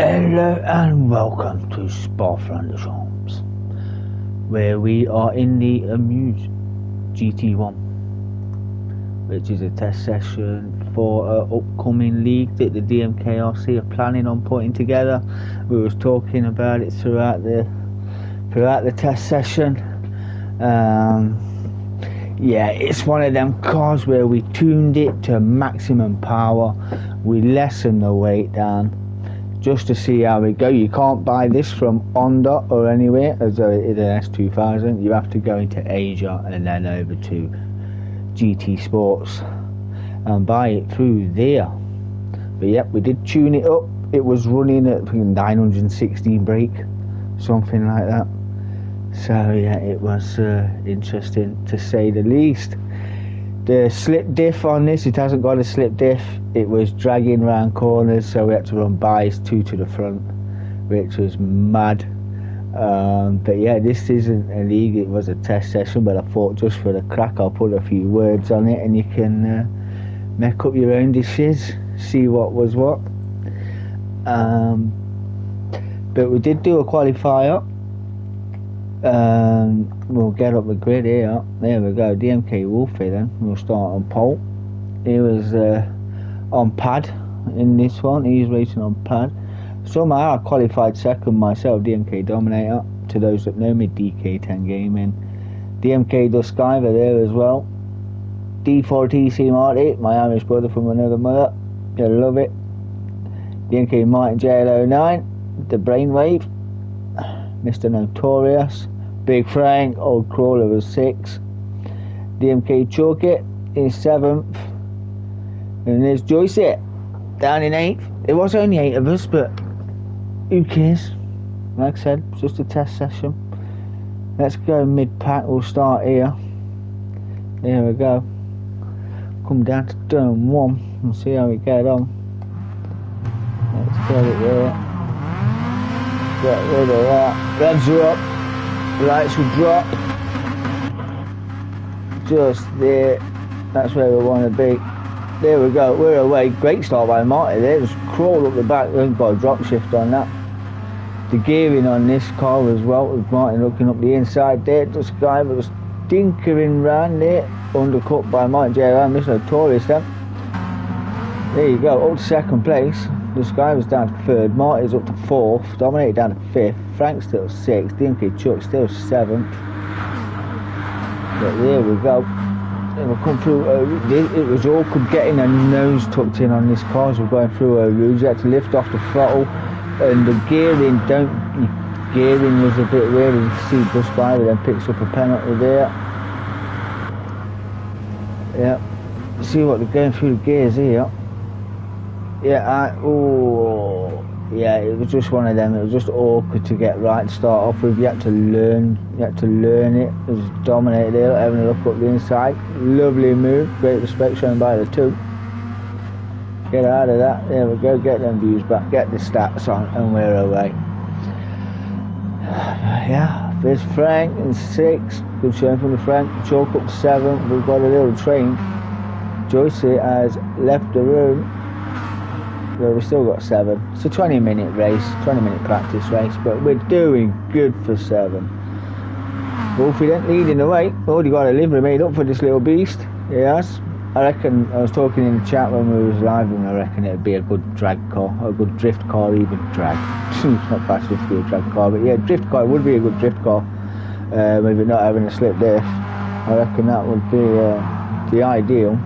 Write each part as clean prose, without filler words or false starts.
Hello and welcome to Spa-Francorchamps, where we are in the Amuse GT1, which is a test session for an upcoming league that the DMKRC are planning on putting together. We was talking about it throughout the test session. Yeah, it's one of them cars where we tuned it to maximum power, we lessened the weight down, just to see how we go. You can't buy this from Honda or anywhere as though it is an S2000. You have to go into Asia and then over to GT Sports and buy it through there. But yep, we did tune it up. It was running at 916 brake, something like that. So yeah, it was interesting to say the least. The slip diff on this, it hasn't got a slip diff. It was dragging round corners, so we had to run bias 2 to the front, which was mad. But yeah, this isn't a league, it was a test session, but I thought just for the crack I'll put a few words on it and you can make up your own dishes, see what was what. But we did do a qualifier. We'll get up the grid here. There we go. DMK Wolfie then. We'll start on pole. He was on pad in this one. He's racing on pad. Somehow I qualified second myself. DMK Dominator. To those that know me, DK10 Gaming. DMK Duskiver there as well. D4TC Marty, my Irish brother from another mother. I love it. DMK Martin JL09. The Brainwave. Mr. Notorious, Big Frank, Old Crawler was 6, DMK Chalkit is 7th, and there's Joyce down in 8th. It was only 8 of us, but who cares? Like I said, it's just a test session. Let's go mid-pack, we'll start here. There we go. Come down to turn 1 and see how we get on. Let's get it there. Get rid of that. Revs are up. Lights will drop. Just there. That's where we want to be. There we go. We're away. Great start by Marty there. Just crawl up the back. We've got a drop shift on that. The gearing on this car as well. With Martin looking up the inside there. This guy was tinkering round there. Undercut by Martin JR. Mr. Notorious then. There you go. Up to second place. This guy was down to 3rd, Marty's up to 4th, Dominator down to 5th, Frank's still 6th, DMK Chuck still 7th. But there we go. Then we'll come through. It was awkward getting a nose tucked in on this car as we're going through a rouge. You had to lift off the throttle, and the gearing was a bit weird. You can see Bus Spider then picks up a penalty there. Yeah, see what they're going through the gears here. Yeah, yeah, it was just one of them. It was just awkward to get right to start off with. You had to learn it. It was Dominated there, having a look up the inside. Lovely move, great respect shown by the 2. Get out of that. There we go. Get them views back. Get the stats on, and we're away. Yeah, there's Frank in 6th. Good showing from the Frank. Chalk up 7th. We've got a little train. Joyce has left the room. Well, we've still got 7. It's a 20-minute race, 20-minute practice race, but we're doing good for 7. Wolfie then leading the way. Already got a livery made up for this little beast. Yes. I reckon, I was talking in the chat when we was live, and I reckon it'd be a good drag car, a good drift car, even drag. It's not fast enough to be a drag car, but yeah, drift car would be a good drift car. Maybe not having a slip diff. I reckon that would be the ideal.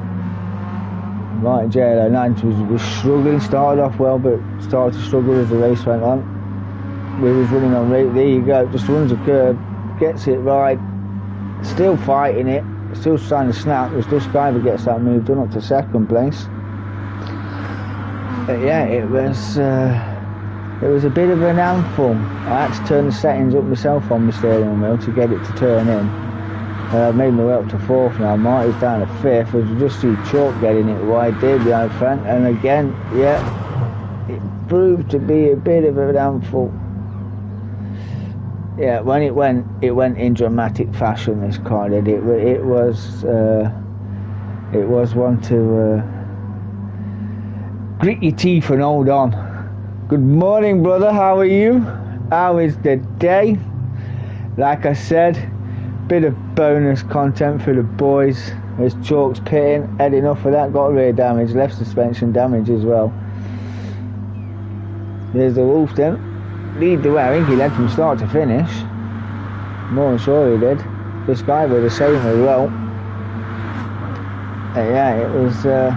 Martin JL09 was struggling, started off well, but started to struggle as the race went on. We was running on rate. There you go, just runs a curve, gets it right, still fighting it, still trying to snap. As this guy gets that move done up to second place. But yeah, it was a bit of an handful. I had to turn the settings up myself on the steering wheel to get it to turn in. I've made my way up to 4th now. Marty's down to 5th. As you just see Chalk getting it wide there behind Frank. And again, yeah, it proved to be a bit of a handful. Yeah, when it went in dramatic fashion. This car did. It was one to grit your teeth and hold on. Good morning, brother. How are you? How is the day? Like I said, bit of bonus content for the boys. There's Chalk's pitting, had enough of that, got rear damage, left suspension damage as well. There's the Wolf then. Lead the way, I think he led from start to finish. More than sure he did. This guy was the same as well. Yeah, it was a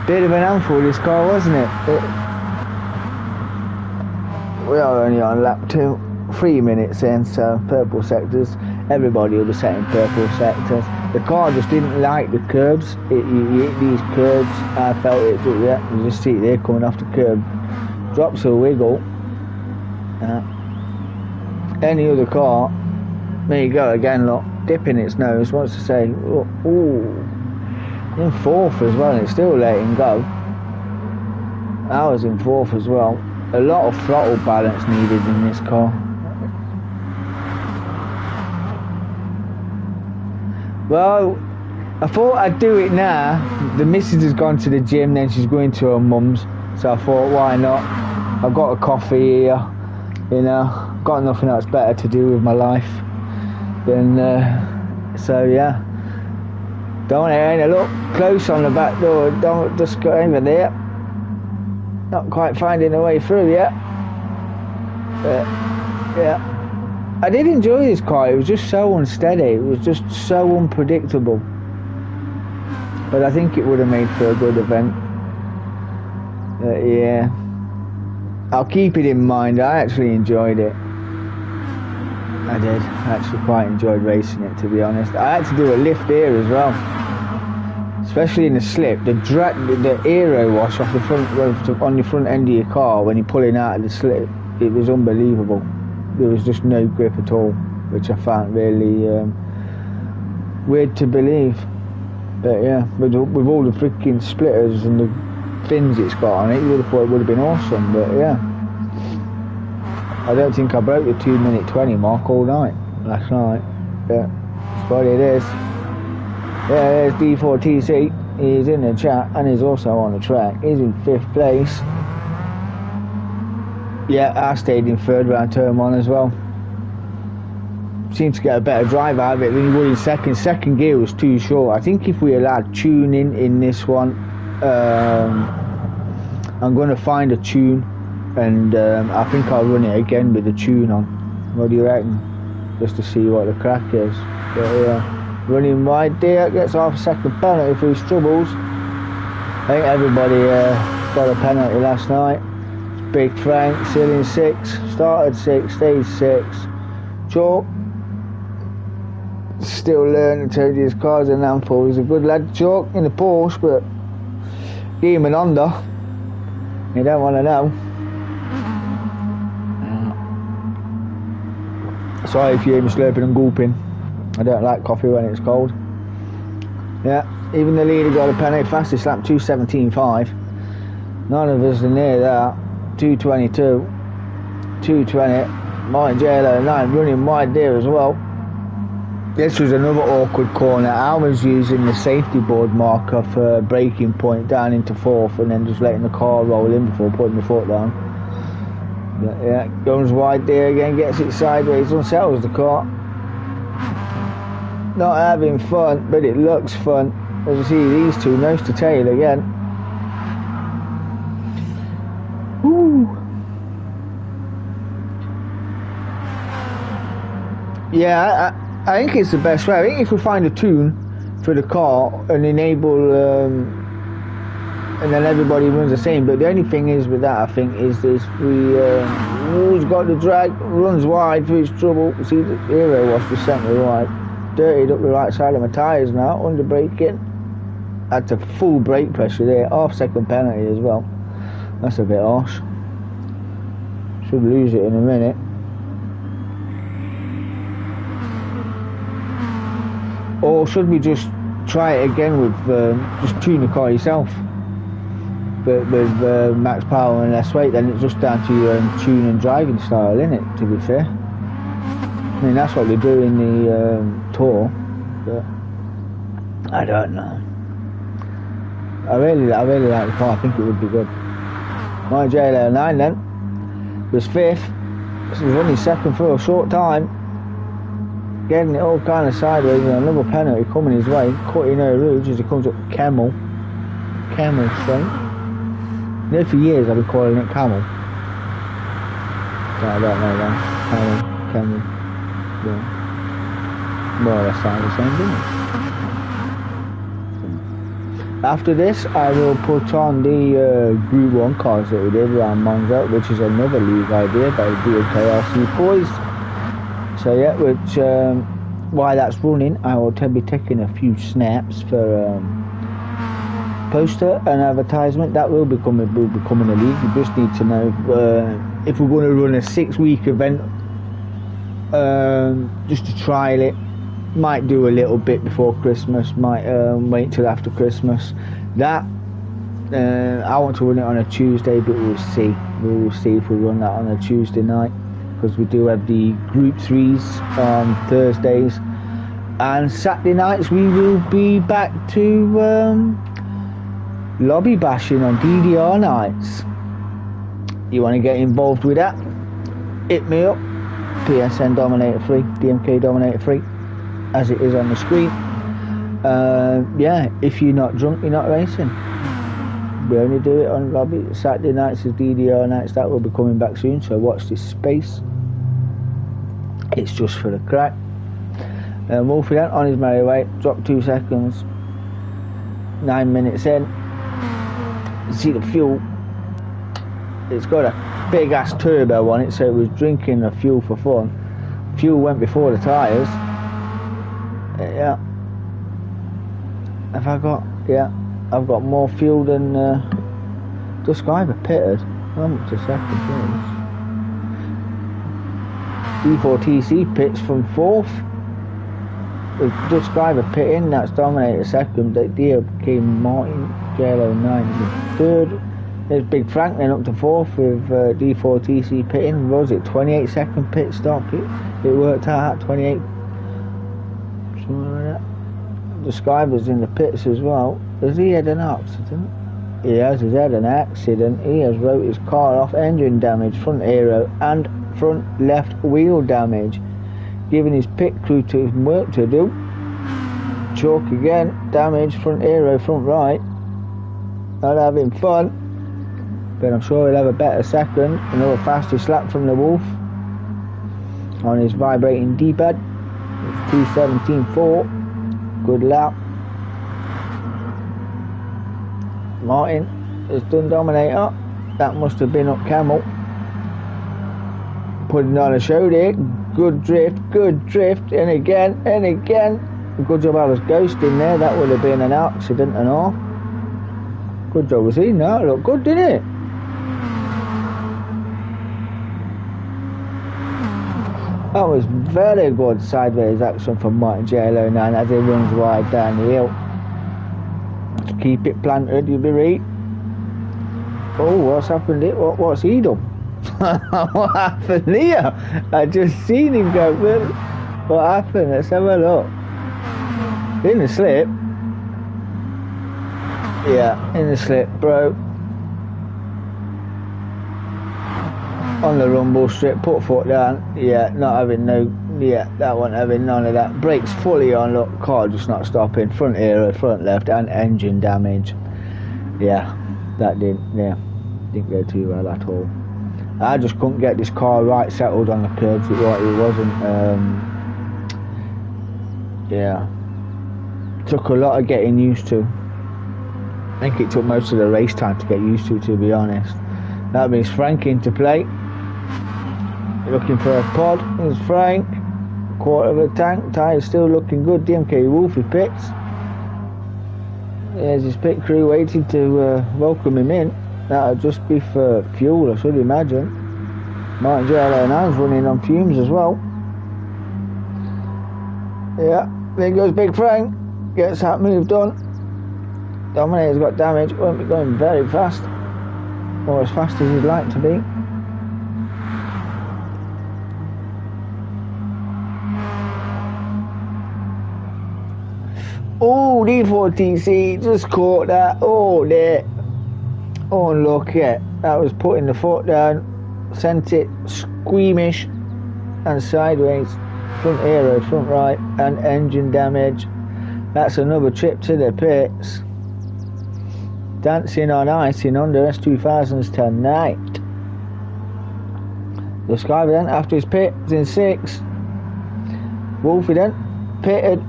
bit of an handful, this car, wasn't it? We are only on lap 2, 3 minutes in, so purple sectors. Everybody will be setting purple sectors. The car just didn't like the curbs. It hit these curbs. I felt it. Yeah, you just see it there coming off the curb. Drops a wiggle. Any other car, there you go again. Look, dipping its nose. Wants to say, ooh, in fourth as well. And it's still letting go. I was in fourth as well. A lot of throttle balance needed in this car. Well, I thought I'd do it now. The missus has gone to the gym, then she's going to her mum's. So I thought, why not? I've got a coffee here, you know, got nothing else better to do with my life. Then, so yeah. Don't want to look close on the back door. Don't just go over there. Not quite finding a way through yet. But, yeah. I did enjoy this car. It was just so unsteady. It was just so unpredictable. But I think it would have made for a good event. Yeah. I'll keep it in mind. I actually enjoyed it. I did. I actually quite enjoyed racing it, to be honest. I had to do a lift here as well. Especially in the slip, the aero wash off the front on the front end of your car when you're pulling out of the slip, it was unbelievable. There was just no grip at all, which I found really weird to believe. But yeah, with all the freaking splitters and the fins it's got on it, you would have thought it would have been awesome. But yeah, I don't think I broke the 2:20 mark all night last night. But that's what it is. Yeah, there's D4TC. He's in the chat and he's also on the track. He's in 5th place. Yeah, I stayed in 3rd round turn 1 as well. Seemed to get a better drive out of it than you would in second. Second gear was too short. I think if we allowed tuning in this one, I'm going to find a tune and I think I'll run it again with the tune on. What do you reckon? Just to see what the crack is. But yeah. Running wide there, gets half a second penalty for his troubles. I think everybody got a penalty last night. Big Frank still in 6th, started 6th, stayed 6th. Chalk still learning to change his cars and handful. He's a good lad, Chalk, in the Porsche, but give him an Honda. You don't want to know. Sorry if you hear me slurping and gulping. I don't like coffee when it's cold. Yeah, even the leader got a penalty, fastest lap 2:17.5. None of us are near that. 2:22, 2:20. Martin JLO 9 running wide there as well. This was another awkward corner. I was using the safety board marker for a braking point down into 4th and then just letting the car roll in before putting the foot down. But yeah, goes wide there again, gets it sideways, unsettles the car. Not having fun, but it looks fun. As you see, these two nose to tail again. Woo. Yeah, I think it's the best way. I think if we find a tune for the car and enable, and then everybody runs the same. But the only thing is with that, I think, is this: who's got the drag, runs wide for his trouble. See, the aero wash just sent me right. Dirtied up the right side of my tyres now, under braking. Had to full brake pressure there, half second penalty as well. That's a bit harsh. Should lose it in a minute. Or should we just try it again with just tune the car yourself? But with max power and less weight, then it's just down to your tune and driving style, isn't it? To be fair. I mean, that's what they do in the tour, but I don't know. I really like the car. I think it would be good. My GR1 then was 5th. So he was only 2nd for a short time. Getting it all kind of sideways, and another penalty coming his way. Cutting her rouge as he comes up Camel Straight. There for years I've been calling it Camel. I don't know that. Camel. Yeah. More or less sound the same, doesn't it? After this, I will put on the Group 1 cars that we did around Monza, which is another league idea by the DKRC boys. So yeah, which while that's running, I will be taking a few snaps for poster and advertisement. That will become a league. You just need to know if we're going to run a 6-week event, just to trial it. Might do a little bit before Christmas, might wait till after Christmas. That I want to run it on a Tuesday, but we'll see. We will see if we run that on a Tuesday night, because we do have the Group 3s on Thursdays, and Saturday nights we will be back to lobby bashing on DDR nights. You want to get involved with that? Hit me up. PSN Dominator 3, DMK Dominator 3, as it is on the screen. Yeah, if you're not drunk, you're not racing. We only do it on lobby. Saturday nights is DDR nights. That will be coming back soon, so watch this space. It's just for the crack. Wolfie on his merry way, dropped 2 seconds, 9 minutes in. You see the fuel, it's got a big ass turbo on it, so it was drinking the fuel for fun. Fuel went before the tyres. Yeah. I've got more fuel than just either pitted. How much a second is? D4TC pits from 4th. With Dutch driver pitting, that's Dominator 2nd. DMK Martin GR1 is 3rd. There's Big Frank then up to 4th with D4TC pitting. What was it, 28-second pit stop? It worked out at 28. Something like that. The Skyver's in the pits as well. Has he had an accident? He has had an accident. He has wrote his car off. Engine damage, front aero and front left wheel damage, giving his pit crew to work to do. Chalk again, damage, front aero, front right. Not having fun, but I'm sure he'll have a better second. Another faster slap from the Wolf on his vibrating D-pad. It's 2:17.4. Good lap. Martin has done Dominator. That must have been up Camel. Putting on a show there. Good drift, and again. Good job I was ghosting there. That would have been an accident and all. Good job was he. No, it looked good, didn't it? That was very good sideways action from Martin GR1 as he runs wide down the hill. To keep it planted, you'll be right. Oh, what's happened here? What's he done? What happened here? I just seen him go, well, what happened? Let's have a look. In the slip. Yeah, in the slip, bro. On the rumble strip, put foot down. Yeah, not having no. Yeah, that one having none of that. Brakes fully on. Look, car just not stopping. Front aero, front left, and engine damage. Yeah, that didn't go too well at all. I just couldn't get this car right settled on the curbs. It wasn't. Yeah, took a lot of getting used to. I think it took most of the race time to get used to be honest. That means Frank into play. Looking for a pod. There's Frank. Quarter of a tank. Tyres still looking good. DMK Wolfie pits. There's his pit crew waiting to welcome him in. That'll just be for fuel, I should imagine. Martin GR1's running on fumes as well. Yeah, there goes Big Frank. Gets that move done. Dominator's got damage. Won't be going very fast, or as fast as he'd like to be. D4TC just caught that. Oh, there. Oh, look at that was putting the foot down, sent it squeamish and sideways, front aero, front right, and engine damage. That's another trip to the pits. Dancing on ice in under S2000s tonight. The Skyver then, after his pit, was in 6th. Wolfie then pitted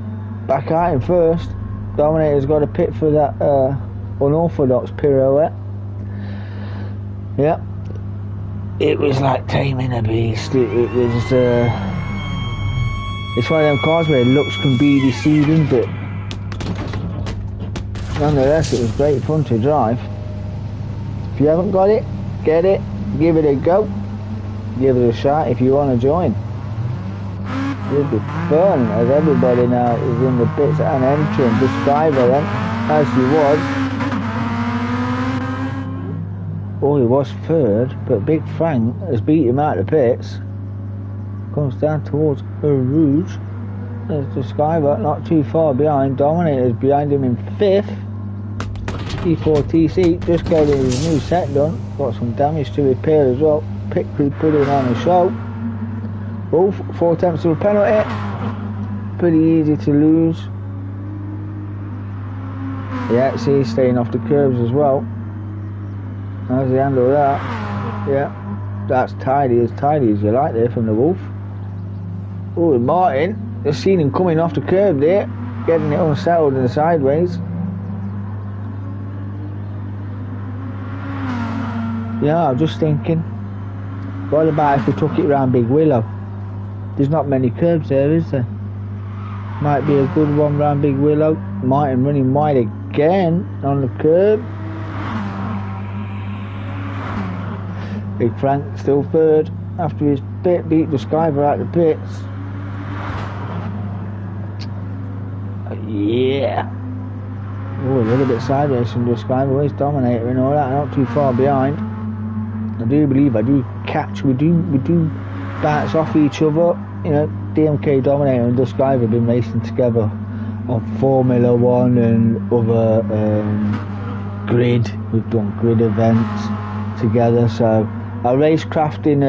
back out in 1st. Dominator's got a pit for that unorthodox pirouette. Yeah, it was like taming a beast. It was. It's one of them cars where looks can be deceiving, but nonetheless, it was great fun to drive. If you haven't got it, get it, give it a go, give it a shot if you want to join. It'll be fun, as everybody now is in the pits and entering. The Skyver then, as he was. Oh, he was 3rd, but Big Frank has beat him out of the pits. Comes down towards Rouge. There's the Skyver not too far behind. Dominator's behind him in 5th. T4TC just got his new set done. Got some damage to repair as well. Pit crew putting on a show. Both 4 attempts of a penalty. Pretty easy to lose. Yeah, see, he's staying off the curbs as well. How's he handle that? Yeah, that's tidy as you like there from the Wolf. Oh, Martin, just seen him coming off the curb there, getting it unsettled and sideways. Yeah, I'm just thinking, what about if we took it round Big Willow? There's not many curbs there, is there? Might be a good one round Big Willow. Martin running wide again on the curb. Big Frank still 3rd after his pit, beat the Skyver out of the pits. Yeah. Oh, a little bit sideways from the Skyver. He's Dominator and all that, not too far behind. I do believe we do bounce off each other. You know, DMK Dominator and the Skyver have been racing together on Formula 1 and other grid. We've done grid events together, so our racecrafting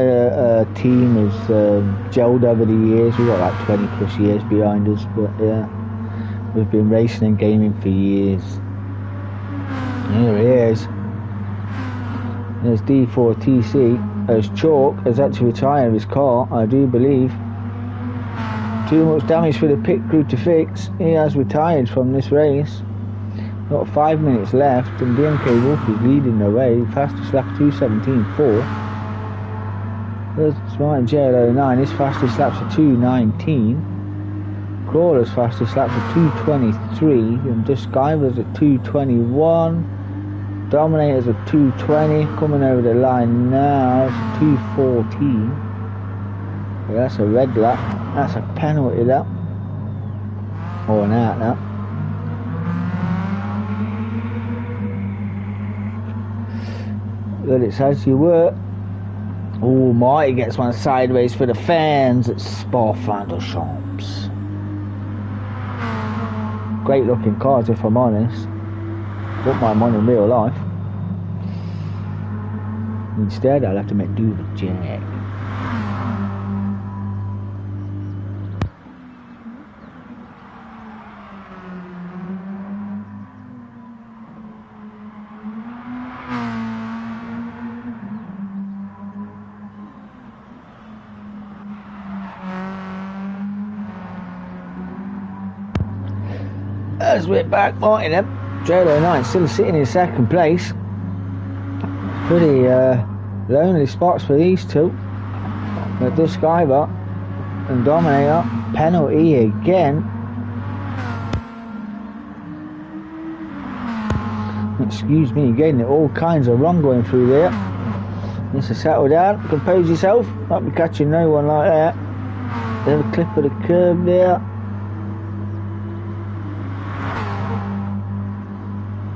team has gelled over the years. We've got like 20 plus years behind us, but yeah, we've been racing and gaming for years. Here he is. There's D4TC. As Chalk has had to retire his car, I do believe. Too much damage for the pit crew to fix. He has retired from this race. Got 5 minutes left, and DMK Wolf is leading the way. Fastest lap 2:17.4. There's Martin GR1. His fastest lap's a 2:19. Crawler's fastest lap's a 2:23, and the Skyver's a 2:21. Dominator's a 2:20. Coming over the line now, it's a 2:14. Yeah, that's a red lap. That's a penalty lap. Or an out lap. But it's as you were. Oh, Marty gets one sideways for the fans at Spa-Francorchamps. Great looking cars, if I'm honest. Wouldn't mind one in real life. Instead, I'll have to make do with Jack. As we're back, Martin then, GR1 still sitting in 2nd place. Pretty lonely spots for these two. But the Skyver and Dominator, penalty again. Excuse me, getting it all kinds of wrong going through there. Needs to settle down, compose yourself, not be catching no one like that. There's a clip of the curb there.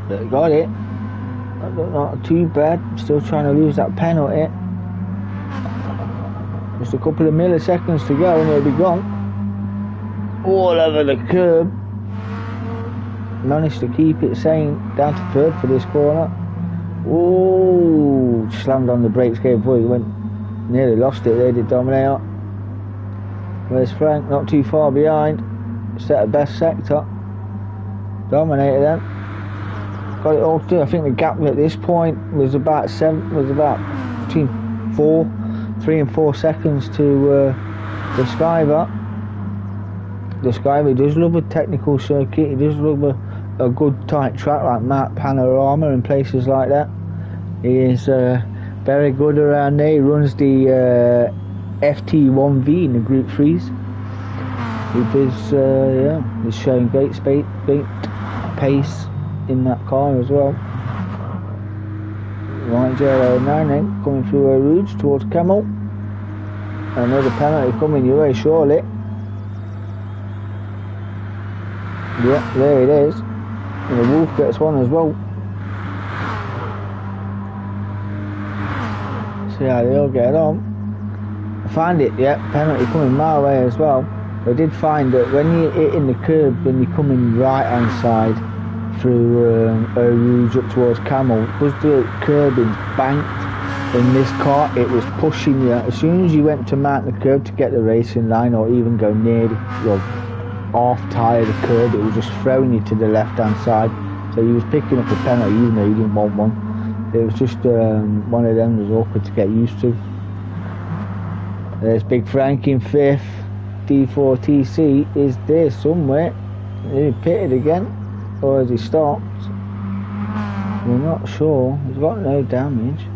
But got it. Not too bad. Still trying to lose that penalty. Just a couple of milliseconds to go and it'll be gone. All over the curb. Managed to keep it sane down to 3rd for this corner. Oh, slammed on the brakes, gave before he went, nearly lost it there, did Dominator. Where's Frank? Not too far behind. Set a best sector. Dominator then. Got it all through. I think the gap at this point was about between 3 and 4 seconds to the Skyver. The Skyver does love a technical circuit. He does love a good tight track like Mount Panorama and places like that. He is very good around there. He runs the FT1V in the Group 3s. He's showing great pace in that car as well. Right, GR1 then coming through our routes towards Camel. Another penalty coming your way surely. Yeah, there it is. And the Wolf gets one as well. See how they all get on. I find it, yeah, penalty coming my way as well. I did find that when you're hitting the curb, when you're coming right hand side through Rouge up towards Camel, because the curbing's banked in this car, it was pushing you. As soon as you went to mount the curb to get the racing line or even go near the half tyre of the curb, it was just throwing you to the left hand side. So you was picking up a penalty even though you didn't want one. It was just one of them that was awkward to get used to. There's Big Frank in 5th. D4TC is there somewhere. Is he pitted again? Or has he stopped? We're not sure. He's got no damage.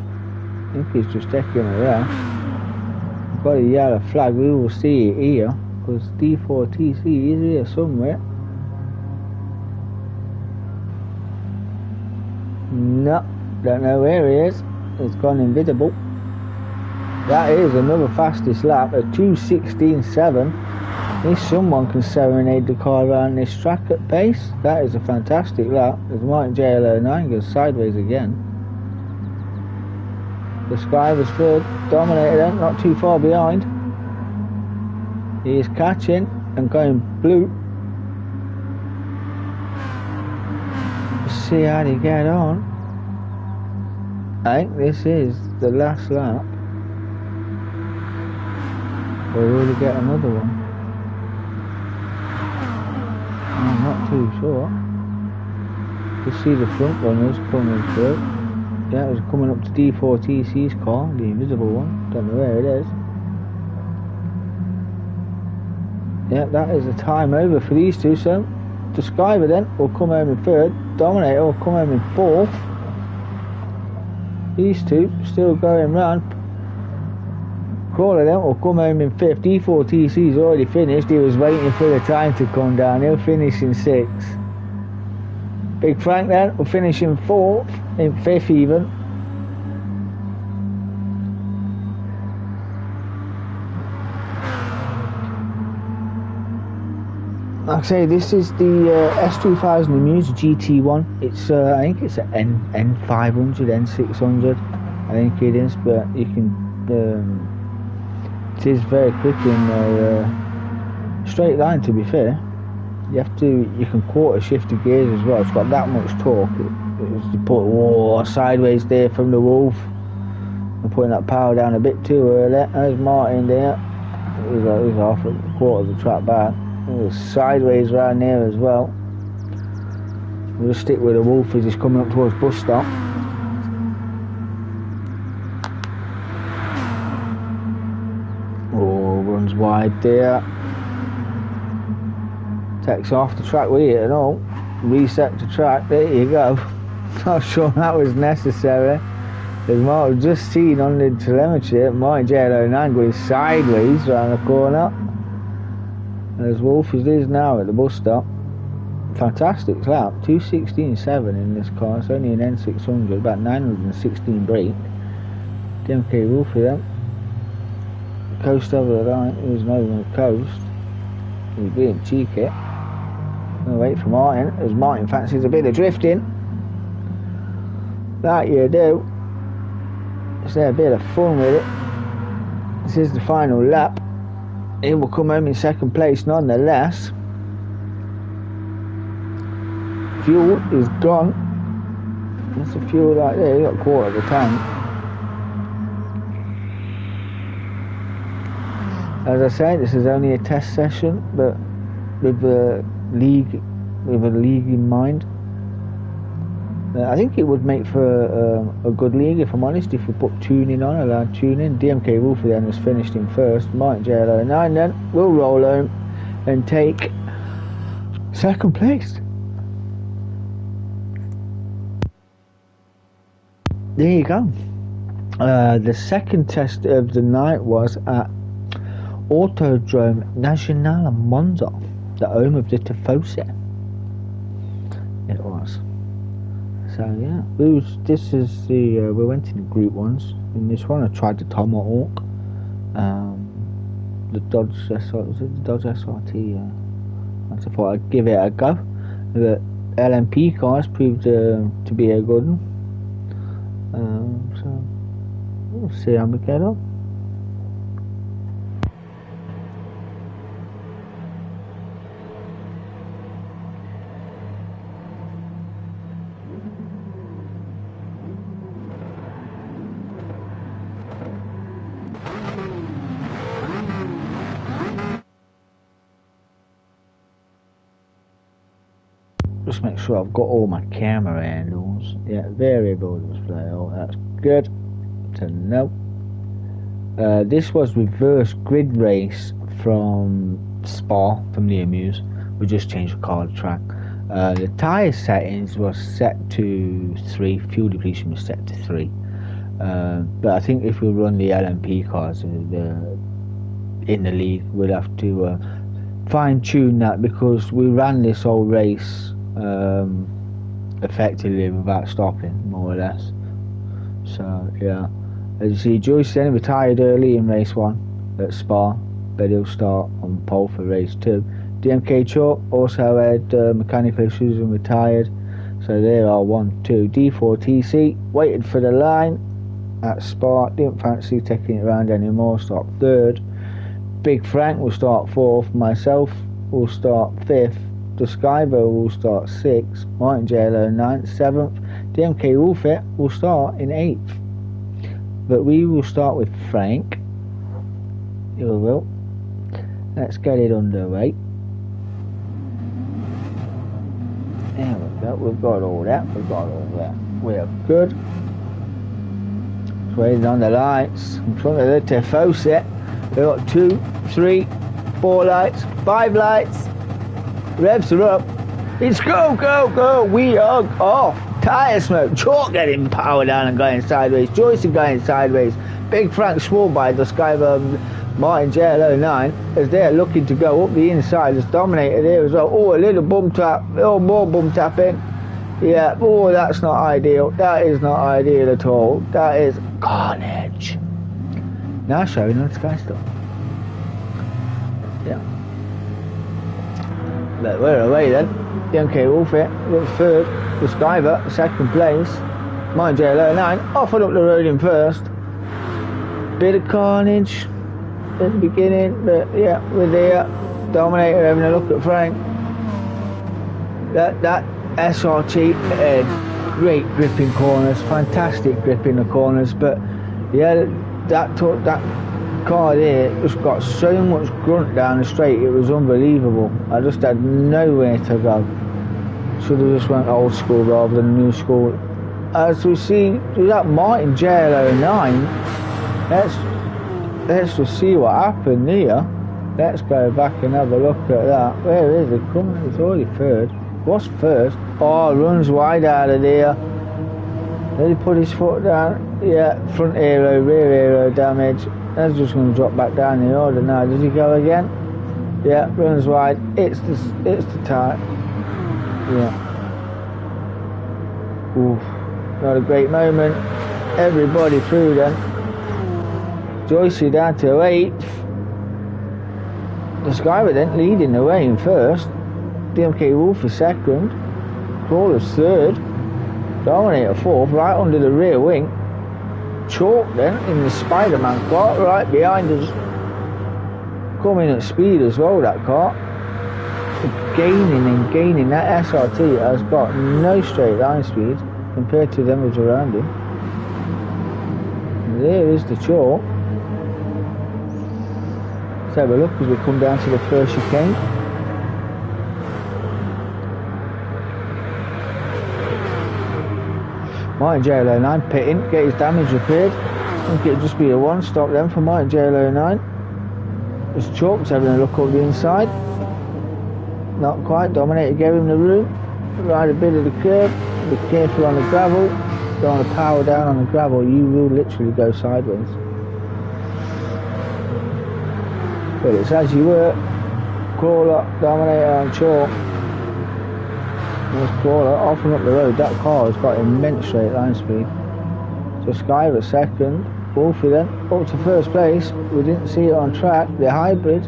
I think he's just taking it there. We've got a yellow flag. We will see it here. Because D4TC is here somewhere. No, don't know where he is. It's gone invisible. That is another fastest lap at 2:16.7. If someone can serenade the car around this track at pace, that is a fantastic lap. As Martin JL09 goes sideways again. The Sky was third, Dominator then, not too far behind. He is catching and going blue. Let's see how they get on. I think this is the last lap. Or will we get another one? I'm not too sure. Just see the front runners coming through. Yeah, it was coming up to D4TC's car, the invisible one. Don't know where it is. Yeah, that is a time over for these two. So the Skyver then will come home in 3rd. Dominator will come home in 4th. These two still going round. Crawler then will come home in 5th. D4TC's already finished. He was waiting for the time to come down. He'll finish in 6th. Big Frank then will finish in 4th, in 5th even. Like I say, this is the S2000 Amuse GT1. It's I think it's an N500, N600. I think it is, but you can. It is very quick in a straight line, to be fair. You can quarter shift the gears as well. It's got that much torque. It put sideways there from the Wolf. I'm putting that power down a bit too early. There's Martin there. He's off a quarter of the track back. There's sideways around there as well. We'll just stick with the Wolf as he's coming up towards bus stop. Runs wide there. Takes off the track with it and all. Reset the track. There you go. Not sure that was necessary. As Mark just seen on the telemetry, Martin JL09 going sideways around the corner. As Wolf is now at the bus stop. Fantastic lap. 2:16.7 in this car. It's only an N600, about 916 brake. DMK Wolf for them. Coast over the line. He was not even a coast. He was being cheeky. Gonna wait for Martin, as Martin fancies a bit of drifting. That you do. Just have a bit of fun with it. This is the final lap. He will come home in 2nd place nonetheless. Fuel is gone. There's a fuel right there, you got a quarter of the tank. As I say, this is only a test session, but with a league in mind. I think it would make for a good league, if I'm honest, if we put tuning on, allowed tuning. DMK Wolfie then was finished in first. Martin GR1 then will roll home and take second place. There you go. The second test of the night was at Autodrome Nacional Monza, the home of the Tifosi. It was. So yeah, we went in group ones. In this one, I tried the Tomahawk, the Dodge SRT. I thought I'd give it a go. The LMP cars proved to be a good one. So we'll see how we get on. Just make sure I've got all my camera handles. Yeah, variable display. Oh, that's good to know. This was reverse grid race from Spa, from the Amuse. We just changed the car to track. The tyre settings was set to 3. Fuel depletion was set to 3. But I think if we run the LMP cars in the league, we'll have to fine tune that, because we ran this whole race effectively without stopping, more or less. So yeah, as you see, Joyce then retired early in race 1 at Spa, but he'll start on pole for race 2. DMK Chalk also had mechanical issues and retired, so there are 1, 2. D4 TC waited for the line at Spa, didn't fancy taking it around anymore, start 3rd. Big Frank will start 4th, myself will start 5th, the Skybo will start 6th, Martin JLO 9th, 7th, DMK Wolfie will start in 8th. But we will start with Frank. You will. Let's get it underway. There we go, we've got all that, we're good. Just waiting on the lights in front of the Tifosi. We've got 2, 3, 4 lights, 5 lights. Revs are up. It's go. We are off. Tyre smoke. Chalk getting power down and going sideways. Joyce is going sideways. Big Frank swore by the sky Martin JL09 as they're looking to go up the inside. Has dominated here as well. Oh, a little bum tap. Oh, more bum tapping. Yeah. Oh, that's not ideal. That is not ideal at all. That is carnage. Now showing on Sky Store. Yeah. But we're away then. DMK Wolfie looks 3rd. The Skyver 2nd place. Mine JL09 off and up the road in 1st. Bit of carnage at the beginning, but yeah, we're there. Dominator having a look at Frank. That SRT had great gripping corners, fantastic gripping the corners, but yeah, that car there just got so much grunt down the straight, it was unbelievable. I just had nowhere to go. Should have just went old school rather than new school. As we see, that Martin JL09, let's just see what happened here. Let's go back and have a look at that. Where is it coming? It's already 3rd. What's 1st? Oh, runs wide out of there. Did he put his foot down? Yeah, front aero, rear aero damage. That's just going to drop back down the order now. Does he go again? Yeah, runs wide. It's the tyre. Yeah. Oof. Not a great moment. Everybody through then. Joycey down to 8th. The Skyver then leading the way in 1st. DMK Wolf is 2nd. Crawler's 3rd. Dominator 4th, right under the rear wing. Chalk then in the Spider-Man car right behind us, coming at speed as well. That car gaining. That SRT has got no straight line speed. compared to them who's around him. And there is the chalk. Let's have a look as we come down to the first chicane. Martin GR1 pitting, get his damage repaired. I think it'll just be a one stop then for Martin GR1. This chalk's having a look up the inside. Not quite, Dominator gave him the room. Ride a bit of the curb, be careful on the gravel. Don't want to power down on the gravel, you will literally go sideways. But it's as you were. Crawler, Dominator and chalk. There's Crawler offering up the road. That car has got immense straight line speed. So Skyver second, Wolfie then up to first place. We didn't see it on track. The hybrid.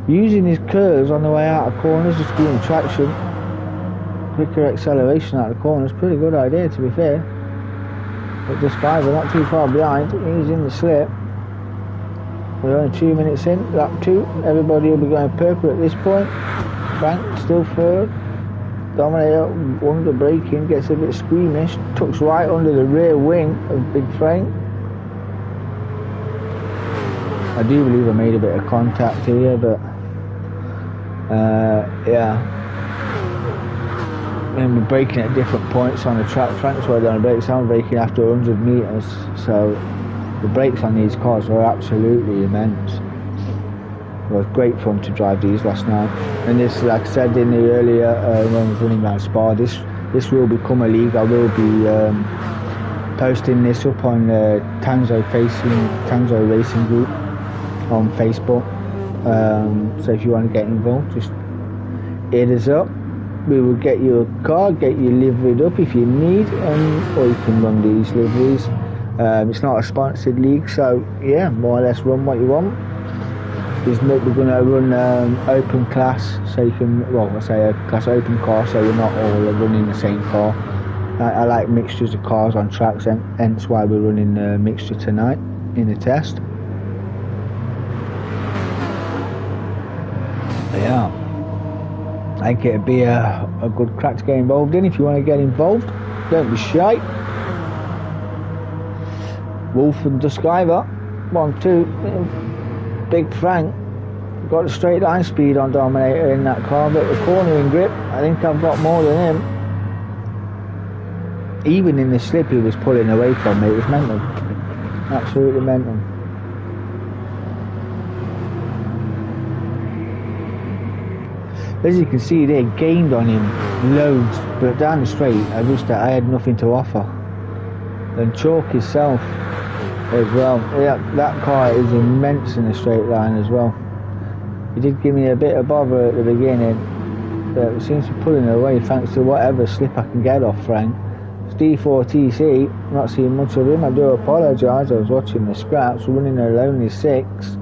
Using his curves on the way out of corners, just giving traction, quicker acceleration out of corners. Pretty good idea, to be fair. But this guy, we're not too far behind. He's in the slip. We're only 2 minutes in, lap 2. Everybody will be going purple at this point. Frank still third. Dominator under braking, gets a bit squeamish, tucks right under the rear wing of Big Frank. I do believe I made a bit of contact here, but yeah. And we're braking at different points on the track. Frank's already on the brakes, I'm braking after 100 metres, so the brakes on these cars are absolutely immense. It was great fun to drive these last night. And this, like I said in the earlier when I was running around Spa, this will become a league. I will be posting this up on Tanzo Racing Group on Facebook. So if you want to get involved, just hit us up. We will get you a car, get you liveried up if you need, or you can run these liveries. It's not a sponsored league, so yeah, more or less run what you want. We're going to run open class, so you can, well, I say a class open car, so we're not all running the same car. I like mixtures of cars on tracks, and hence why we're running a mixture tonight in the test. Yeah, I think it'd be a good crack to get involved in. If you want to get involved, don't be shy. Wolf and Duskiver, 1-2. Big Frank got a straight line speed on Dominator in that car, but the cornering grip, I think I've got more than him. Even in the slip he was pulling away from me, it was mental. Absolutely mental. As you can see, they gained on him loads, but down the straight, I had nothing to offer. And Chalk himself as well. Yeah, that car is immense in a straight line as well. He did give me a bit of bother at the beginning, but it seems to be pulling away thanks to whatever slip I can get off Frank. It's D4TC, I'm not seeing much of him, I do apologise, I was watching the scraps, running a lonely 6.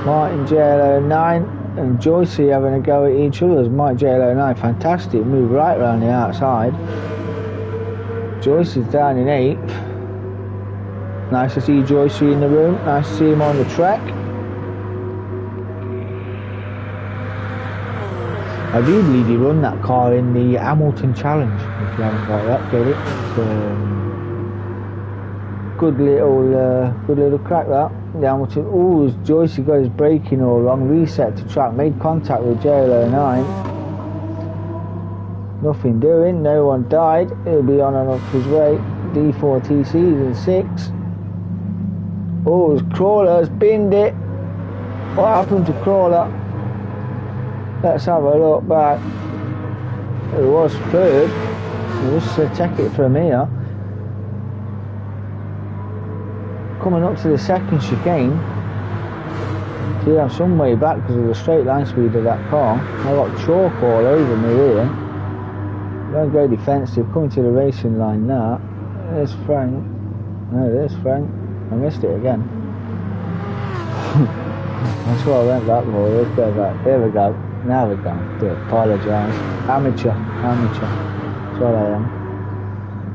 Martin GR1 and Joycey having a go at each other. Martin GR1, fantastic move right around the outside. Joyce is down in 8th. Nice to see Joycey in the room, nice to see him on the track. I do believe he run that car in the Hamilton Challenge. If you haven't got that, get it. Good little crack that. The Hamilton. Oh, Joycey got his braking all wrong. Reset to track. Made contact with GR1. Nothing doing. No one died. He'll be on and off his way. D4TC is in 6. Oh, his Crawler's binned it. What happened to Crawler? Let's have a look back. It was third. We'll just check it from here. Coming up to the second chicane. So I'm some way back because of the straight line speed of that car. I got chalk all over me here. Don't go defensive. Coming to the racing line now. There's Frank. No, there's Frank. I missed it again. That's what I went back for. Let's go back. There we go. Now we're going. Do apologise. Amateur. That's what I am.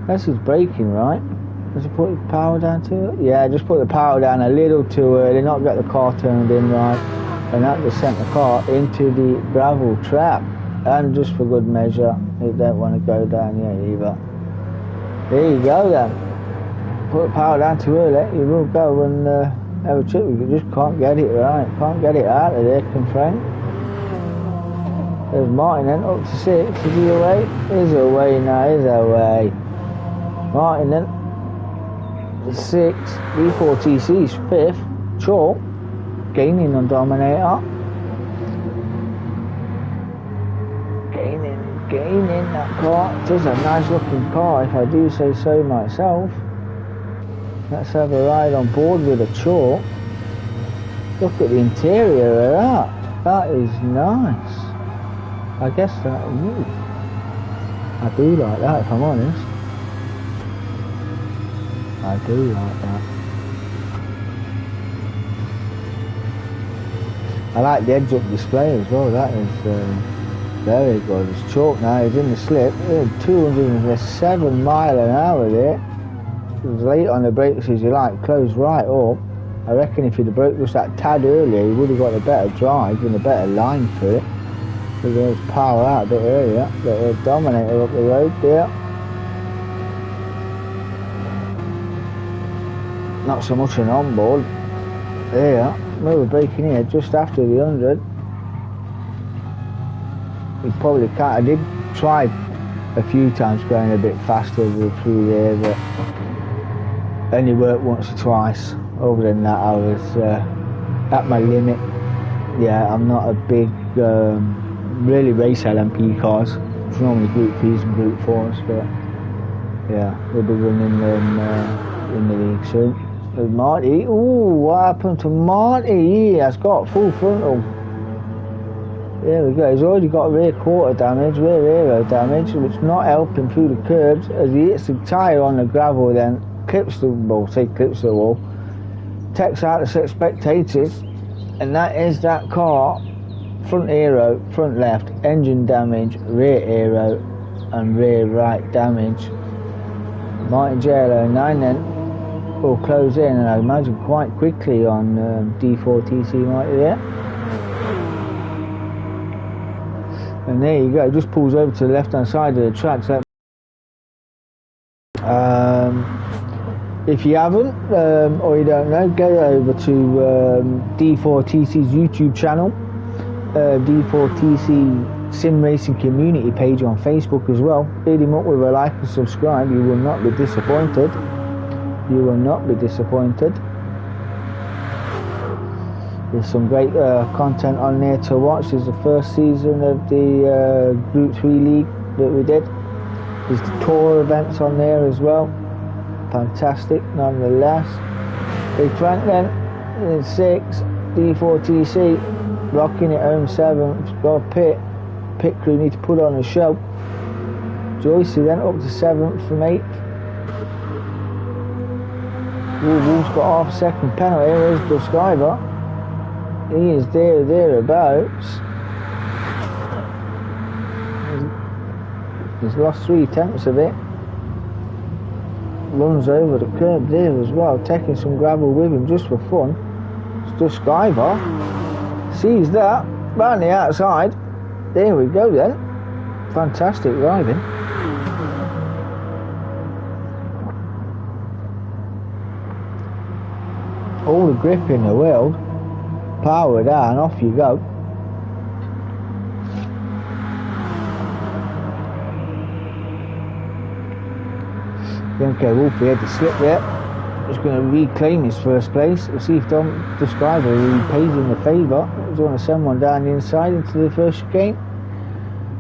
That's his braking, right? Does he put the power down to it? Yeah, just put the power down a little too early, not get the car turned in right. and that just sent the car into the gravel trap. And just for good measure, it don't want to go down yet either. There you go then. Put the power down too early, you will go and have a trip. You just can't get it right. Can't get it out of there, Frank. There's Martin then, up to 6. Is he away? He's away now, he's away. Martin then, 6. D4TC's 5th. Chalk, gaining on Dominator. Gaining that car. It is a nice looking car, if I do say so myself. Let's have a ride on board with a Chalk. Look at the interior of that. That is nice. I guess that, I do like that, if I'm honest. I do like that. I like the heads-up display as well. That is very good. It's Chalk now. He's in the slip. 207 mile an hour there. It was late on the brakes as you like. Closed right up. I reckon if he'd have broke just that tad earlier, he would have got a better drive and a better line for it. So there was power out a bit earlier. But a Dominator up the road there. Not so much an onboard. There. We were braking here just after the 100. We probably can't. I did try a few times going a bit faster through there, but only worked once or twice. Other than that, I was at my limit. Yeah, I'm not a big really race LMP cars. It's normally Group 3s and Group 4s, but yeah, we'll be running them in the league soon. There's Marty. Ooh, what happened to Marty? He has got full frontal. There we go. He's already got rear quarter damage, rear aero damage, which is not helping through the curbs. As he hits the tyre on the gravel, then clips the wall, takes out the spectators, and that is that car. Front aero, front left, engine damage, rear aero, and rear right damage. Martin JL09 then will close in, and I imagine quite quickly on D4TC Marty there. And there you go, it just pulls over to the left hand side of the track. So if you haven't, or you don't know, go over to D4TC's YouTube channel, D4TC Sim Racing Community page on Facebook as well. Hit him up with a like and subscribe, you will not be disappointed. You will not be disappointed. There's some great content on there to watch. There's the first season of the Group 3 League that we did. There's the tour events on there as well. Fantastic nonetheless. Big Frank then in 6, D4TC rocking it home 7th. Got a pit crew need to put on a show. Joycey then up to 7th from 8th. Wolf's got half a second penalty. There's the Skyver. He is thereabouts. He's lost 3/10 of it. Runs over the curb there as well, taking some gravel with him just for fun. It's the Skyver. Sees that, round the outside. There we go then. Fantastic driving. All the grip in the world. Power down, off you go. Okay, Wolfie had the slip there. He's going to reclaim his first place. We'll see if the driver repays him the favour. He's going to send one down the inside into the first chicane.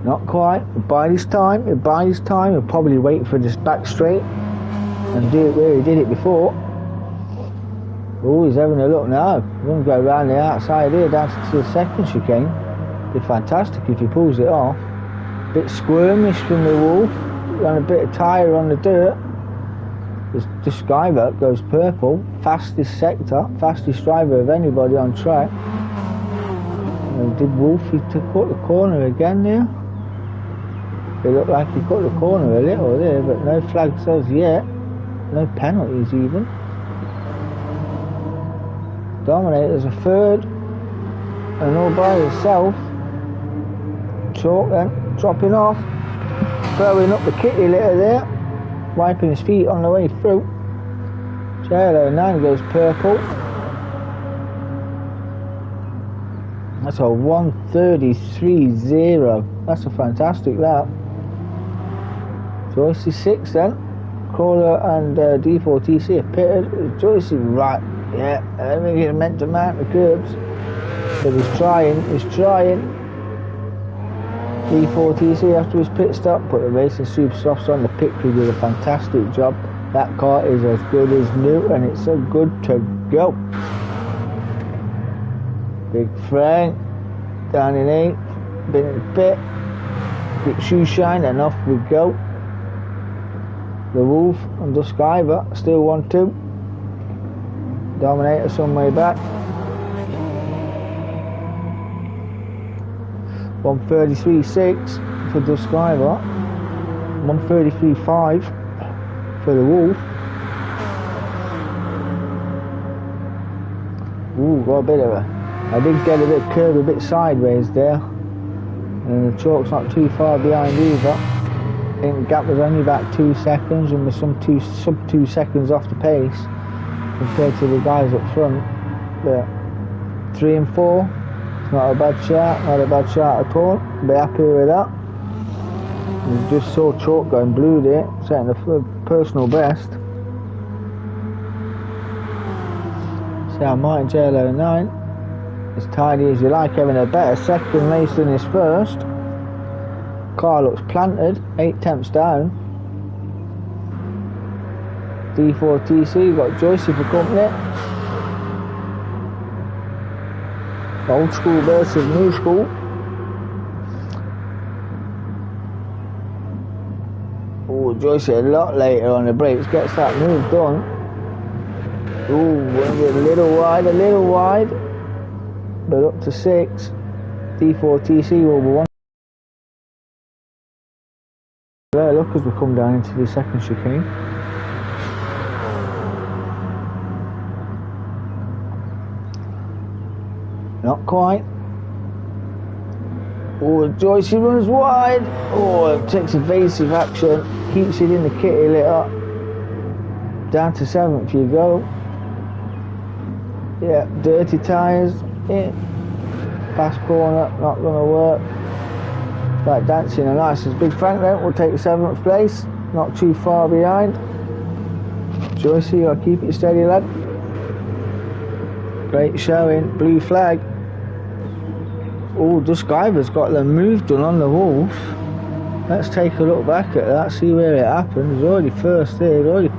Not quite. He'll bide his time. He'll probably wait for this back straight and do it where he did it before. Oh, he's having a look now. He's going to go around the outside here down to the second chicane. Be fantastic if he pulls it off. Bit squirmish from the Wolf. Ran a bit of tyre on the dirt. The Skyver goes purple. Fastest sector, fastest driver of anybody on track. And did Wolfie to cut the corner again there? It looked like he cut the corner a little there, but no flags as yet. No penalties even. Dominator's a third. and all by himself. Chalk then, dropping off, throwing up the kitty litter there, wiping his feet on the way through. GR1 goes purple. That's a 1:33.0. That's a fantastic lap. Joyce is 6 then. Crawler and D4TC are pitted. Joyce is right. Yeah, I think he's meant to mount the curbs. But he's trying. D4TC after his pit stop put the racing super softs on. The pit crew did a fantastic job. That car is as good as new and it's so good to go. Big Frank down in 8th, been in the pit, big shoe shine and off we go. The Wolf and Dusk Iver still 1-2. Dominator some way back. 1:33.6 for Dusk Iver. 1:33.5 for the Wolf. Ooh, got a bit of a... I did get a bit curved, a bit sideways there. And the chalk's not too far behind either. I think the gap was only about 2 seconds and with some sub 2 seconds off the pace compared to the guys up front. But 3 and 4, it's not a bad shot, not a bad shot at all. Be happy with that. You just saw chalk going blue there, setting the personal best. So Martin GR1, as tidy as you like, having a better second race than his first. Car looks planted, 8 tenths down. D4TC, got Joyce for company. Old school versus new school. Oh, Joyce a lot later on the brakes, gets that move done. Oh, a little wide. But up to 6. D4TC will be 1. Look as we come down into the second chicane. Not quite. Oh, Joyce runs wide. Oh, takes evasive action. Keeps it in the kitty litter. Down to 7th you go. Yeah, dirty tyres. Yeah. Fast corner, not going to work. Right, dancing a license. Big Frank then will take 7th place. Not too far behind. Joyce, you got to keep it steady, lad. Great showing. Blue flag. Oh, Dusk Iver's got the move done on the Wolf. Let's take a look back at that, see where it happened. He's already first there, and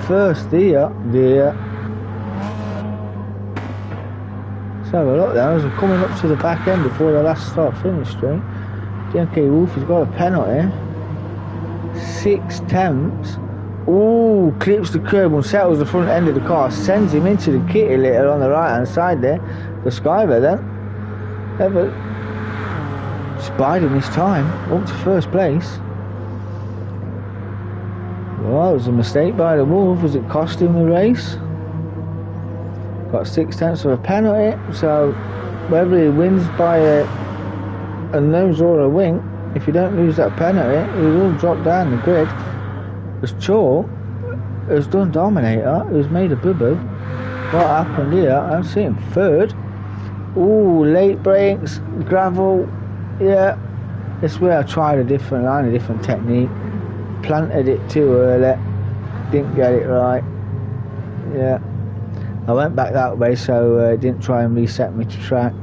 first there. Let's have a look then, as we're coming up to the back end before the last start finish straight. DMK Wolf has got a penalty. 6 tenths. Ooh, clips the curb and settles the front end of the car, sends him into the kitty litter on the right hand side there. The Skyver then. Ever spied him this time, up to first place. Well, it was a mistake by the Wolf as it cost him the race. Got 6 tenths of a penalty, so whether he wins by a nose or a wing, if you don't lose that penalty, he will drop down the grid. As Chalk has done Dominator, who's made a boo-boo. What happened here? I'm seeing third. Ooh, late brakes, gravel. Yeah, this is where I tried a different line, a different technique. Planted it too early, didn't get it right. Yeah, I went back that way, so didn't try and reset me to track.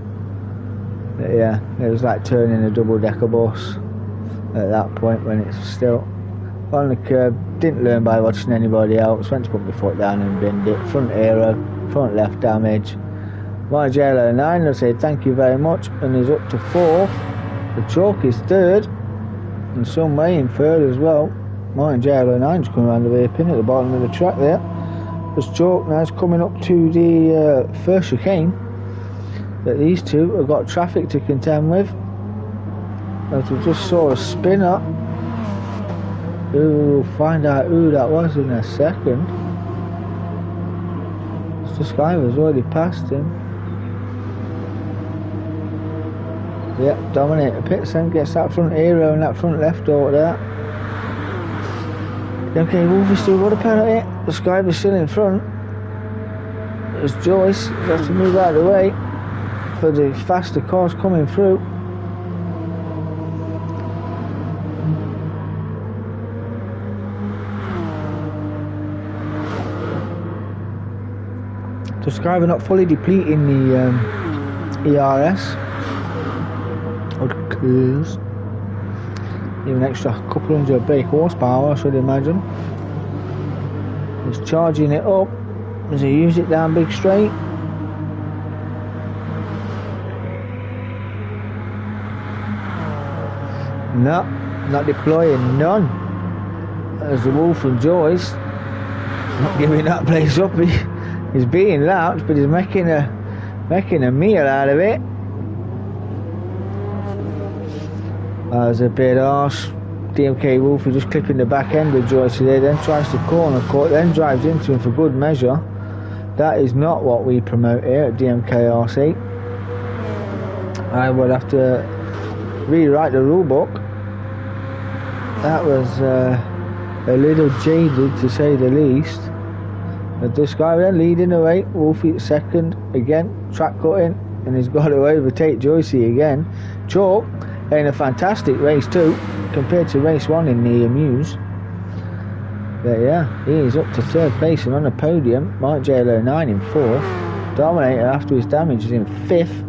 But yeah, it was like turning a double-decker bus at that point when it's still on the curb. Didn't learn by watching anybody else. Went to put my foot down and binned it. Front aero, front left damage. My GR1, I say thank you very much, and he's up to 4th. The Chalk is 3rd, and some way in 3rd as well. Mine GR1's coming around the rear pin at the bottom of the track there. As Chalk now is coming up to the first chicane that these two have got traffic to contend with. As we just saw a spinner. We'll find out who that was in a second. This guy was already past him. Yep, Dominator pits then, gets that front aero and that front left over there. Okay, Wolfie's still got a penalty. The Skyver's still in front. There's Joyce, he has to move out of the way for the faster cars coming through. The Skyver not fully depleting the ERS. Cruise. Even extra couple hundred brake horsepower, I should imagine. He's charging it up as he uses it down big straight. No, not deploying none. As the Wolf and Joyce not giving that place up. He's being lapped, but he's making a meal out of it. That was a bit harsh. DMK Wolf is just clipping the back end of Joyce today, then tries to corner cut, then drives into him for good measure. That is not what we promote here at DMKRC. I would have to rewrite the rule book. That was a little jaded, to say the least. But this guy then leading the way, Wolfie second again, track cutting, and he's got to overtake Joycey again. Chalk in a fantastic race too, compared to race 1 in the Amuse. But yeah, he is up to third place and on the podium. Mike JL09 in 4th. Dominator, after his damage, is in 5th.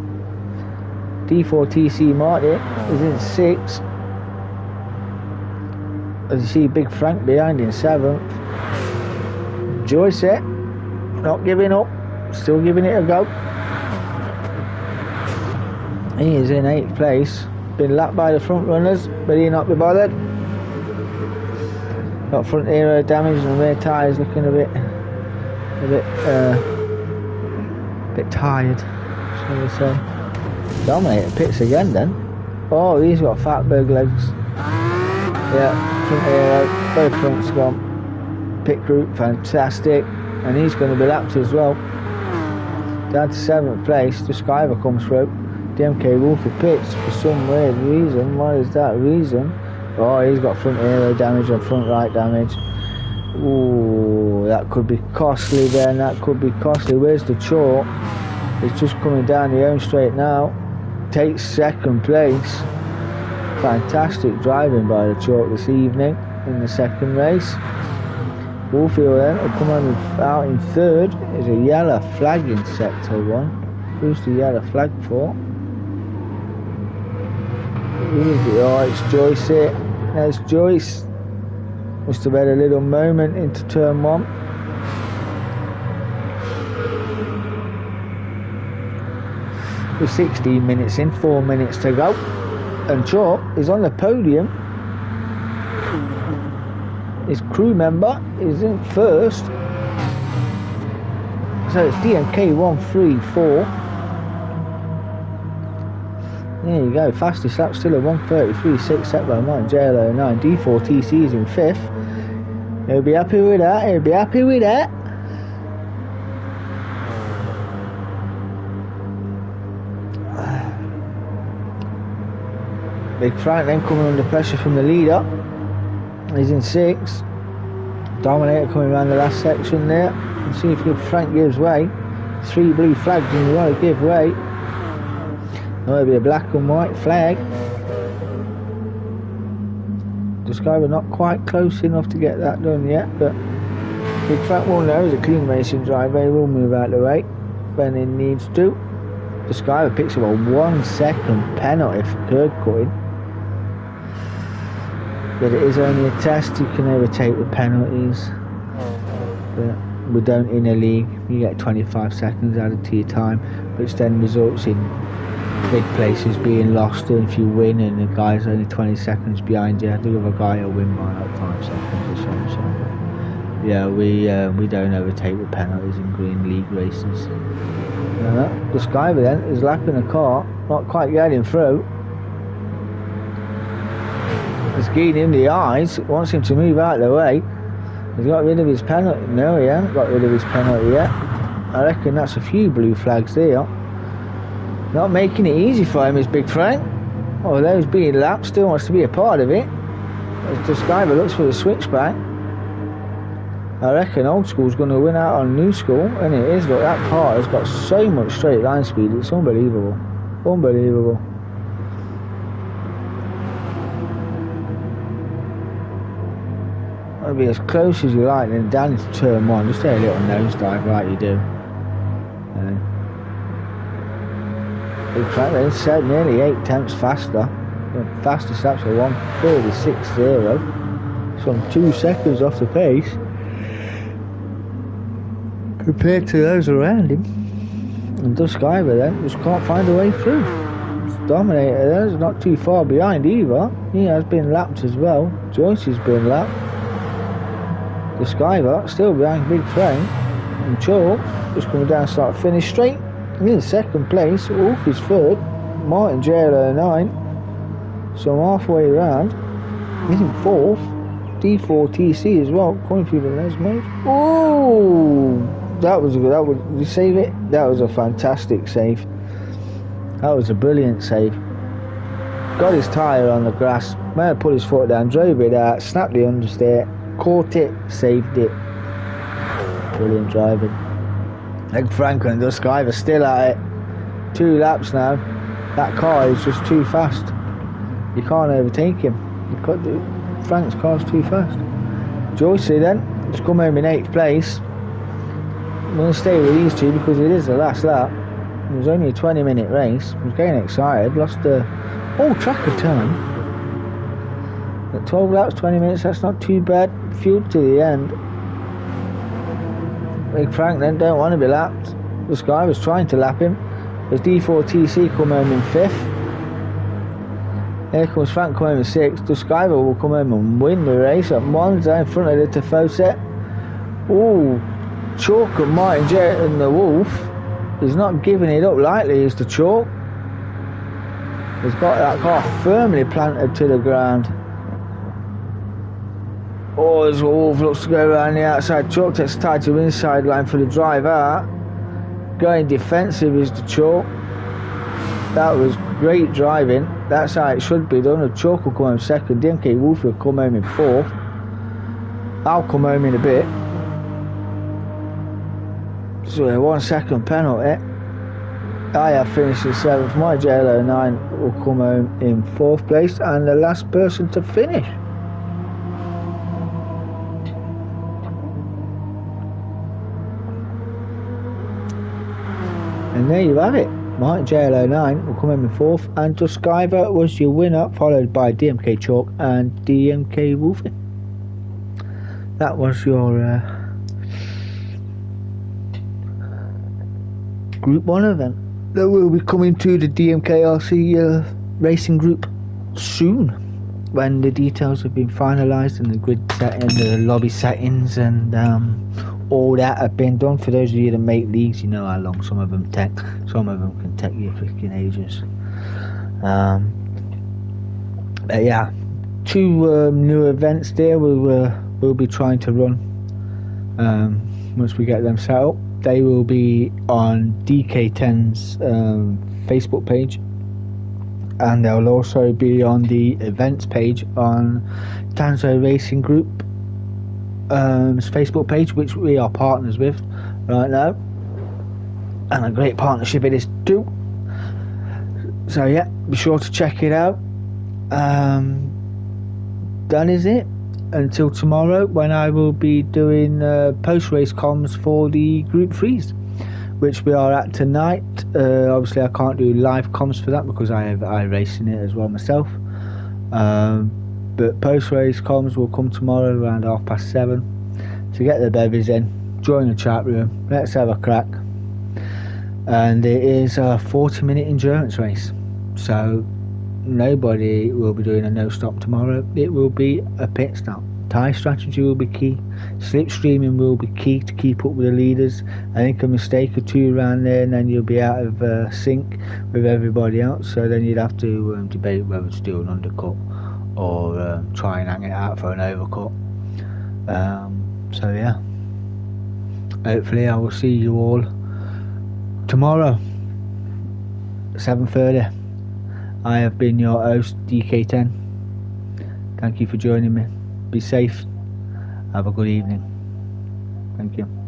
D4TC Marty is in 6th. As you see, Big Frank behind in 7th. Joyce not giving up, still giving it a go. He is in 8th place. Been lapped by the front runners, but he'll not be bothered. Got front aero damage and the rear tyres looking a bit tired, shall we say. Dominator pits again then. Oh, he's got fatberg legs. Yeah, front aero, both fronts gone. Pit group, fantastic. And he's going to be lapped as well. Down to 7th place, the Skyver comes through. DMK Wolfie pits for some weird reason. What is that reason? Oh, he's got front aero damage and front right damage. Ooh, that could be costly then. That could be costly. Where's the chalk? It's just coming down the home straight now. Takes 2nd place. Fantastic driving by the chalk this evening in the 2nd race. Wolfie will then come out in 3rd. There's a yellow flag in sector 1. Who's the yellow flag for? Oh, it's Joyce here. There's Joyce. Must have had a little moment into turn 1. We're 16 minutes in, 4 minutes to go. And Chalk is on the podium. His crew member is in 1st. So it's DMK 134. There you go, fastest lap still at 1:33.6 set by Mike JL09. D4TC is in 5th. He'll be happy with that, he'll be happy with that. Big Frank then coming under pressure from the leader. He's in 6th. Dominator coming around the last section there. Let's see if Big Frank gives way. 3 blue flags and you want to give way. There'll be a black and white flag. This guy was not quite close enough to get that done yet, but Big Frank will know he's a clean racing driver. He will move out of the way when he needs to. This guy picks up a 1 second penalty for curb cutting. But it is only a test, you can overtake with penalties. But we don't in a league, you get 25 seconds added to your time, which then results in big places being lost. And if you win and the guy's only 20 seconds behind you, the other guy will win by like 5 seconds or so. So yeah, we don't overtake with penalties in green league races. The Skyver then is lapping the car, not quite getting through. It's giving him the eyes, wants him to move out of the way. He's got rid of his penalty. No, he hasn't got rid of his penalty yet. I reckon that's a few blue flags there. Not making it easy for him is Big Frank. although he's being lapped, still wants to be a part of it. As the driver looks for the switchback. I reckon old school's going to win out on new school, and it is. Look, that car has got so much straight line speed, it's unbelievable. Unbelievable. I'll be as close as you like, then down into turn 1, just a little nosedive like you do. In fact, they said nearly 8 tenths faster. The fastest laps are 1:36.0, some 2 seconds off the pace compared to those around him. And Dusk Ivor then just can't find a way through. Dominator there's not too far behind either. He has been lapped as well. Joyce has been lapped. Dusk Ivor still behind Big Frank. And Chalk just coming down start finish straight. In second place, Wolf is third. Martin GR1, so halfway around. In fourth. D4TC as well, coming through the Les mode. Oh, that was good. That was, did you save it? That was a fantastic save. That was a brilliant save. Got his tyre on the grass, may have put his foot down, drove it out, snapped the understeer, caught it, saved it. Brilliant driving. Like Franklin, the Sky are still at it. 2 laps now. That car is just too fast. You can't overtake him. You can't do. Frank's car's too fast. Joycey then, just come home in 8th place. I'm going to stay with these two because it is the last lap. It was only a 20-minute race. I was getting excited. Lost the whole track of time. At 12 laps, 20 minutes, that's not too bad. Fueled to the end. Big Frank then don't want to be lapped. This guy was trying to lap him. As D4TC come home in 5th. Here comes Frank come home in 6th. The Skyver will come home and win the race at Monza in front of the Tifoset. Ooh, Chalk and Martin Jet and the Wolf. He's not giving it up lightly, is the Chalk. He's got that car firmly planted to the ground. Oh, as the Wolf looks to go around the outside. Chalk takes tight to the inside line for the drive out. Going defensive is the Chalk. That was great driving. That's how it should be done. The Chalk will come home 2nd. DMK Wolf will come home in 4th. I'll come home in a bit. So a 1 second penalty. I have finished in 7th. My GR1 will come home in 4th place and the last person to finish. And there you have it. Martin GR1 will come home in 4th, and Dusk Ivor was your winner, followed by DMK Chalk and DMK Wolfie. That was your Group 1 event. That will be coming to the DMKRC racing group soon, when the details have been finalised and the grid setting, the lobby settings and all that have been done. For those of you that make leagues, you know how long some of them take. Some of them can take you freaking ages. But yeah, 2 new events there we'll be trying to run once we get them set up. They will be on DK10's Facebook page, and they'll also be on the events page on Danzo Racing Group Facebook page, which we are partners with right now, and a great partnership it is too. So yeah, be sure to check it out. That is it until tomorrow, when I will be doing post-race comms for the Group 3s, which we are at tonight. Obviously I can't do live comms for that because I have iRace in it as well myself, but post-race comms will come tomorrow around 7:30 to get the bevies in, join the chat room, let's have a crack. And it is a 40-minute endurance race, so nobody will be doing a no stop tomorrow. It will be a pit stop. Tyre strategy will be key, slipstreaming will be key to keep up with the leaders. I think a mistake or 2 around there and then you'll be out of sync with everybody else, so then you'd have to debate whether to do an undercut or try and hang it out for an overcut. So yeah, hopefully I will see you all tomorrow 7:30. I have been your host, DK10. Thank you for joining me. Be safe. Have a good evening. Thank you.